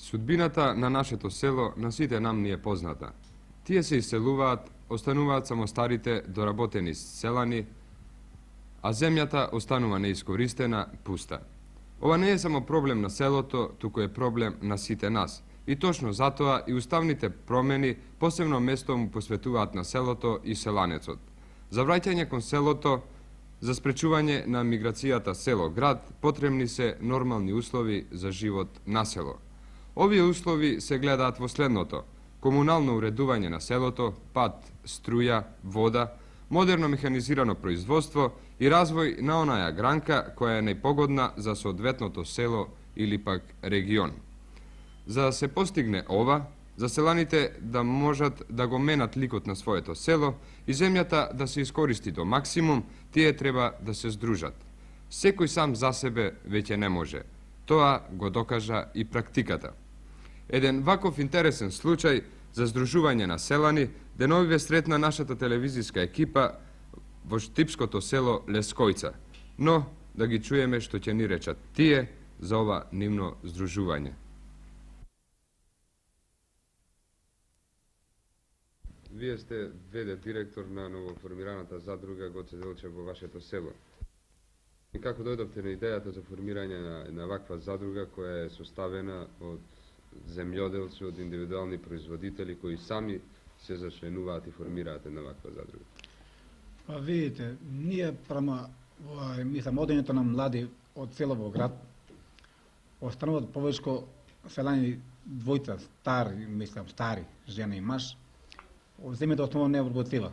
Судбината на нашето село на сите нам ни е позната. Тие се иселуваат, остануваат само старите доработени селани, а земјата останува неискористена, пуста. Ова не е само проблем на селото, туку е проблем на сите нас. И точно затоа и уставните промени посебно место му посветуваат на селото и селанецот. За враќање кон селото, за спречување на миграцијата село-град, потребни се нормални услови за живот на село. Овие услови се гледаат во следното: комунално уредување на селото, пат, струја, вода, модерно механизирано производство и развој на онаја гранка која е најпогодна за соодветното село или пак регион. За да се постигне ова, за селаните да можат да го менат ликот на своето село и земјата да се искористи до максимум, тие треба да се здружат. Секој сам за себе веќе не може. Тоа го докажа и практиката. Еден ваков интересен случај за здружување на селани деновиве сретна нашата телевизиска екипа во штипското село Лескојца. Но да ги чуеме што ќе ни речат тие за ова нивно здружување. Вие сте ВД директор на новоформираната задруга Гоце Делчев во вашето село. И како дојдовте на идејата за формирање на ваква задруга која е составена од земјоделци, од индивидуални производители кои сами се зачленуваат и формираат една ваква задруга? Па видите, ние према одењето на млади од село во град остануваат повеќе селани двојца стари, жена и маж. Земјата основно не е обработлива,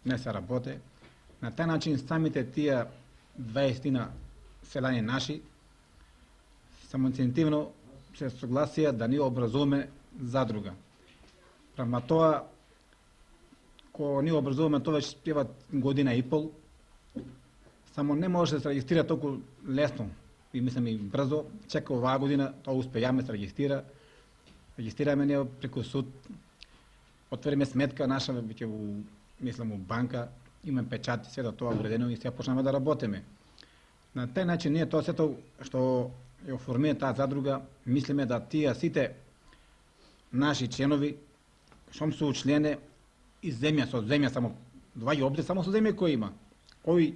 не се работе. На тај начин самите тие 20 селани наши самоиницијативно се согласија да ни образуваме задруга. Према тоа, кога ни образуваме, тоа веќе спива година и пол, само не може да се регистрира толку лесно и мислам и брзо. Чека оваа година тоа успејаме да се регистрира. Регистрираме ние преку суд, отвориме сметка наша веќе у банка, имаме печати, се да тоа уредено и сега почнеме да работиме. На тај начин ние тоа сето што ја оформиме таа задруга, мислиме да тие сите наши членови што се учлене и со земја само доаѓа обзир само со земја кој има. Кој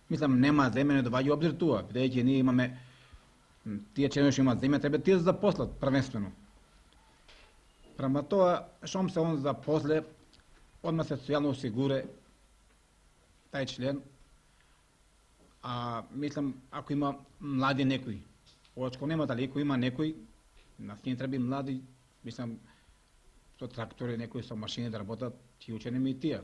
мислам нема земја не доаѓа обзир тоа, бидејќи ние имаме тие членови што имаат земја треба тие да запослат првенствено. Према тоа, шом се он запосле, одма се социјално осигуре тај член, а мислам, ако има млади некои, очко нема дали ако има некои, нас не треба млади, мислам, со трактори, некои со машини да работат, ти ученеме и тие.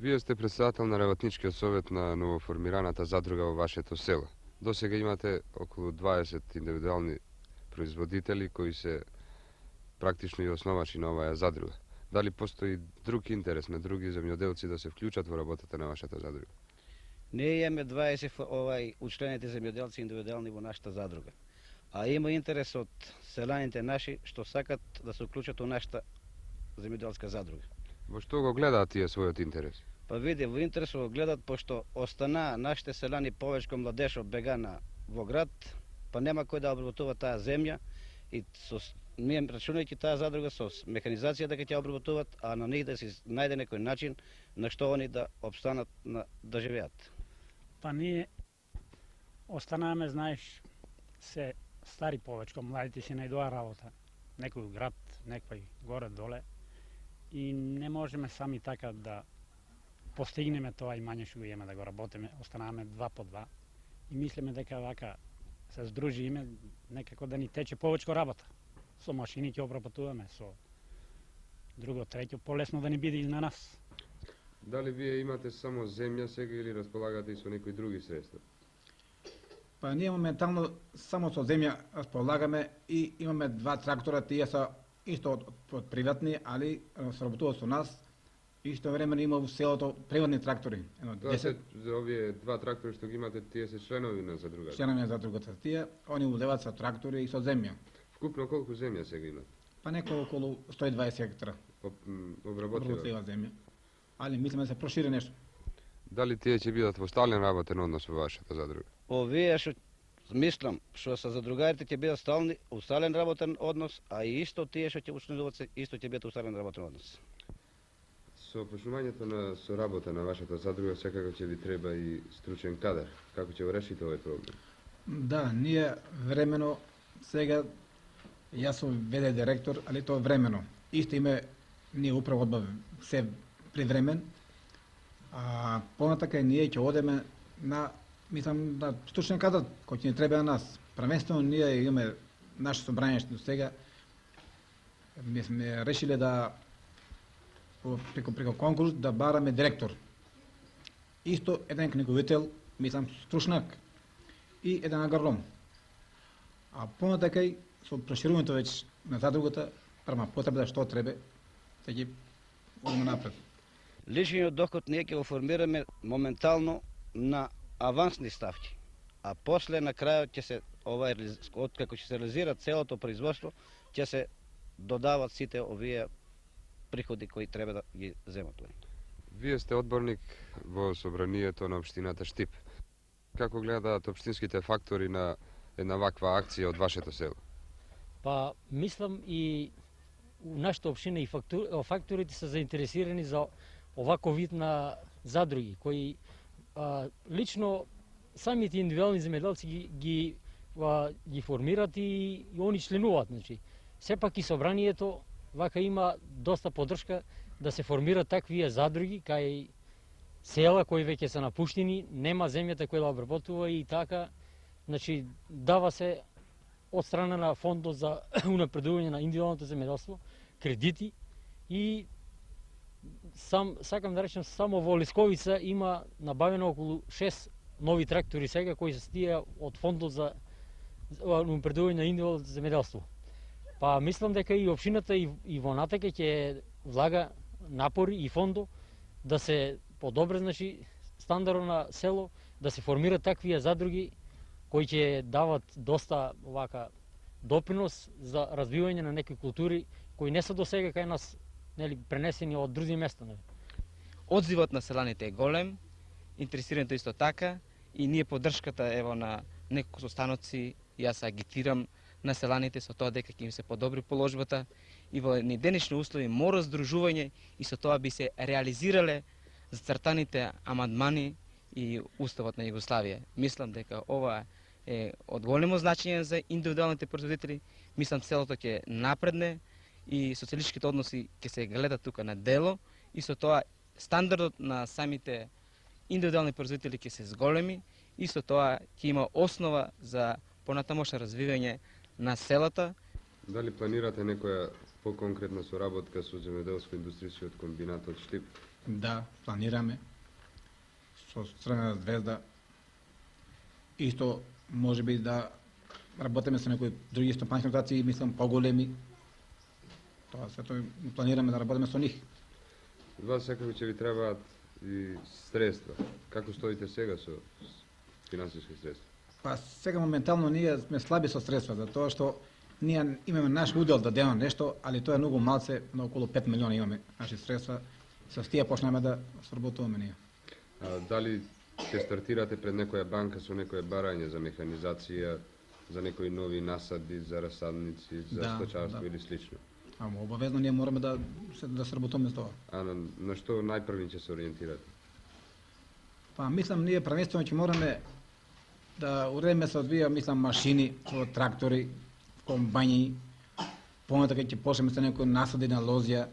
Вие сте председател на работничкиот совет на новоформираната задруга во вашето село. До сега имате околу 20 индивидуални производители кои се практично и основачи на оваа задруга. Дали постои друг интерес на други земјоделци да се вклучат во работата на вашата задруга? Ние имаме 20 учленети земјоделци индивидуални во нашата задруга. А има интерес од селаните наши што сакат да се вклучат во нашата земјоделска задруга. Во што го гледаат тие својот интерес? Па види, во интерес го гледат пошто остана нашите селани повеќе младежо бегана во град, па нема кој да обработува таа земја и ние рачунајќи таа задруга со механизација дека ќе обработуваат, а на нив да се најде некој начин на што они да опстанат да живеат. Па ние останаме, знаеш, се стари повеќе, младите си најдоа работа. Некој град, некој горе-доле. И не можеме сами така да постигнеме тоа имање што го имаме да го работиме. Останаме 2 по 2. И мислиме дека вака се здружиме, некако да ни тече повеќе работа. Со машини ќе обработуваме, со друго, треќо, полесно да ни биде и на нас. Дали вие имате само земја сега или располагате и со некои други средства? Па ние моментално само со земја располагаме и имаме 2 трактора, тие се исто од приватни, али сработуваат со нас. Исто време има во селото приватни трактори. За овие 2 трактори што ги имате, тие се членови на задругата? Членови на задругата тие, они улеваат со трактори и со земја. Вкупно колку земја сега имате? Па неколку околу 120 хектара. Обработлива земја. Али мислиме да се прошири нешто. Дали тие ќе бидат во стален работен однос во вашата задруга? Овие што мислам што со задругарите ќе бидат устален работен однос, а и исто тие што ќе установат се исто ќе бидат устален работен однос. Со почнувањето на соработа на вашата задруга секако ќе ви треба и стручен кадар. Како ќе го решите овој проблем? Да, ние времено сега јас сум ВД директор, али тоа времено. Исто име ние управо одбав се привремен. А понатака ние ќе одеме на мислам на стручен кадар кој ќе ни треба на нас. Првенствено ние имаме наше собрање до сега. Ми сме решиле да преко конкурс да бараме директор. Исто еден книговител, мислам стручнак и еден агроном. А понатака со проширувањето веќе на задругата, према потреба што треба, да ги одиме напред. Личниот доход ние ќе го формираме моментално на авансни ставки, а после на крајот ќе се откако ќе се реализира целото производство, ќе се додават сите овие приходи кои треба да ги земат. Вие сте одборник во собранието на општината Штип. Како гледаат општинските фактори на една ваква акција од вашето село? Па мислам и у нашата општина и факторите се заинтересирани за оваков вид на задруги кои лично самите индивидуални земјоделци ги формират и они членуваат, значи. Сепак и собранието вака има доста поддршка да се формират такви задруги кај села кои веќе се напуштени, нема земјата која да обработува и така, значи дава се од страна на фондот за унапредување на индивидуалното земјоделство кредити и сакам да речем само во Лесковица има набавено околу 6 нови трактори сега кои се тие од фондот за унапредување на индивидуалното земјоделство. Па мислам дека и општината и во натака ќе влага напори и фондо да се подобри, значи стандардот на село, да се формираат такви задруги кои ќе дават доста вака допринос за развивање на некои култури кои не се досега кај нас, нели, пренесени од други места, нели. Одзивот на селаните е голем, интересирањето исто така и ние поддршката ево на неколку состаноци, јас агитирам на селаните со тоа дека ќе им се подобри положбата и во денешни услови мора здружување и со тоа би се реализирале зацртаните амандмани и Уставот на Југославија. Мислам дека ова е од големо значење за индивидуалните производители, мислам селото ќе напредне и социјалистичките односи ќе се гледат тука на дело и со тоа стандардот на самите индивидуални производители ќе се зголеми и со тоа ќе има основа за понатамошно развивање на селата. Дали планирате некоја поконкретна соработка со земјоделско-индустријскиот комбинатот Штип? Да, планираме со Црвена звезда. Исто може би да работиме со некои други стопански организации, мислам поголеми. Тоа сето планираме да работиме со нив. Вас секако ќе ви требаат и средства. Како стоите сега со финансиски средства? Па сега моментално ние сме слаби со средства, затоа што ние имаме наш удел да деламе нешто, али тоа е многу малце, на околу 5 милиона имаме наши средства. Со тие почнеме да сработуваме ние. Дали ќе стартирате пред некоја банка со некое барање за механизација, за некои нови насади, за расадници, за сточарство или слично? Ама обавезно ние мораме да сработуваме с тоа. А на што најпрви ќе се ориентирате? Па мислам ние првенствено ќе мораме да уредиме со две мислам машини, со трактори, комбајни, понатака ќе почнеме со некои насади на лозја,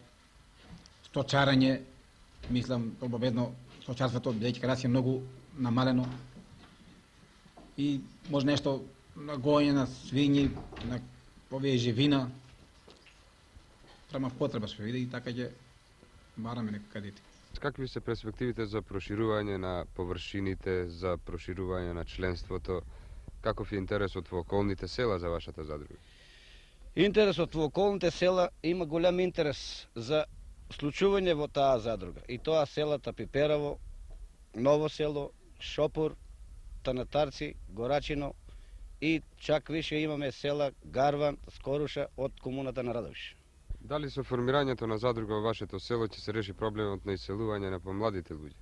сточарање, мислам обавезно сточарството бидејќи кај нас е многу намалено. И може нешто на гоење на свињи, на овие живина. Према потреба се види и така ќе бараме некои кредити. Какви се перспективите за проширување на површините, за проширување на членството? Каков е интересот во околните села за вашата задруга? Интересот во околните села има голем интерес за случување во таа задруга. И тоа селата Пиперово, Ново село, Шопур, Танатарци, Горачино и чак више имаме села Гарван, Скоруша од комуната на Радовиш. Дали со формирањето на задруга во вашето село ќе се реши проблемот на иселување на помладите луѓе?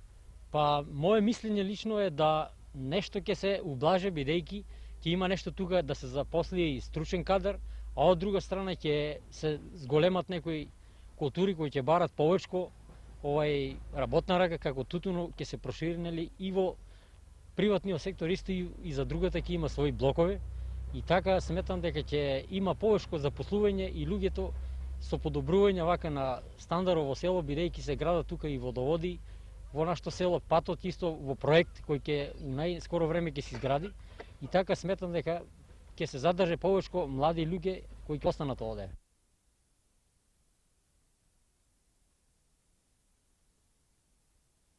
Па, моје мислење лично е да нешто ќе се ублаже бидејќи ќе има нешто тука да се запосли и стручен кадар, а од друга страна ќе се зголемат некои култури кои ќе барат повечко работна рака како тутуно ќе се прошири, нели, и во приватниот сектор исто и за другата ќе има своји блокове, и така сметам дека ќе има повечко запослување и луѓето со подобрување вака на стандарот во село, бидејќи се градат тука и водоводи во нашето село, патот исто во проект кој ќе у најскоро време ќе се изгради, и така сметам дека ќе се задрже повечко млади луѓе кои ќе останат овде.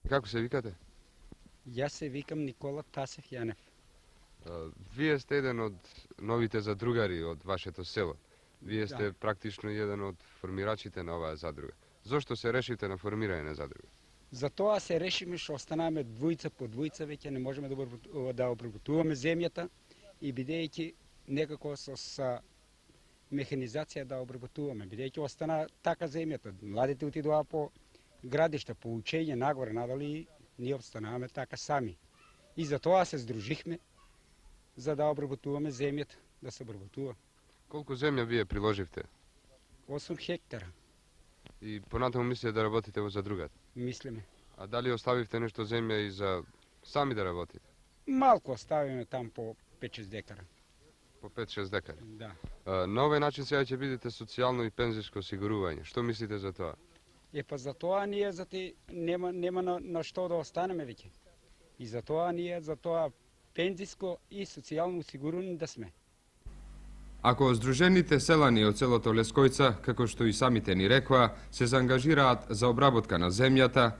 Како се викате? Јас се викам Никола Тасев Јанев. Вие сте еден од новите задругари од вашето село. Вие сте практично еден од формирачите на оваа задруга. Зошто се решите на формирање на задруга? Затоа се решиме што останаме двојца по двојца, веќе не можеме да обработуваме земјата и бидејќи некако со механизација да обработуваме, бидејќи остана така земјата. Младите отидоа по градишта, по учење нагоре надали, ние останаваме така сами. И затоа се здружихме за да обработуваме земјата, да се обработува. Колку земја вие приложивте? 8 хектара, И понатаму мислите да работите во задругата? мислиме. А дали оставивте нешто земја и за сами да работите? Малку оставиме там по 5-6 декара. По 5-6 декари. Да. На овој начин сега ќе бидете социјално и пензиско осигурување. Што мислите за тоа? Па за тоа ние нема на што да останеме веќе. И за тоа ние пензиско и социјално осигурувани да сме. Ако здружените селани од селото Лескојца, како што и самите ни рекоа, се заангажираат за обработка на земјата,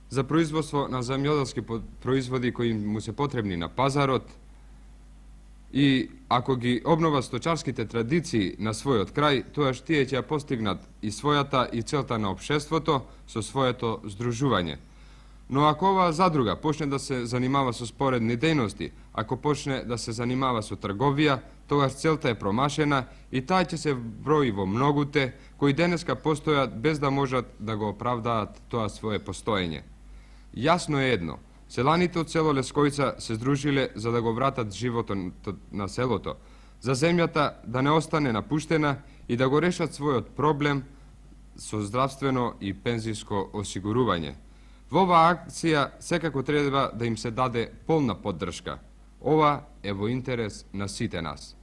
за производство на земјоделски производи кои му се потребни на пазарот, и ако ги обнова сточарските традиции на својот крај, тоаш тие ќе ја постигнат и својата и целта на општеството со своето здружување. Но ако оваа задруга почне да се занимава со споредни дејности, ако почне да се занимава со трговија, тогаш целта е промашена и таа ќе се брои во многуте кои денеска постојат без да можат да го оправдаат тоа свое постоење. Јасно е едно, селаните од село Лескојца се здружиле за да го вратат животот на селото, за земјата да не остане напуштена и да го решат својот проблем со здравствено и пензиско осигурување. Во оваа акција секако треба да им се даде полна поддршка. Ова е во интерес на сите нас.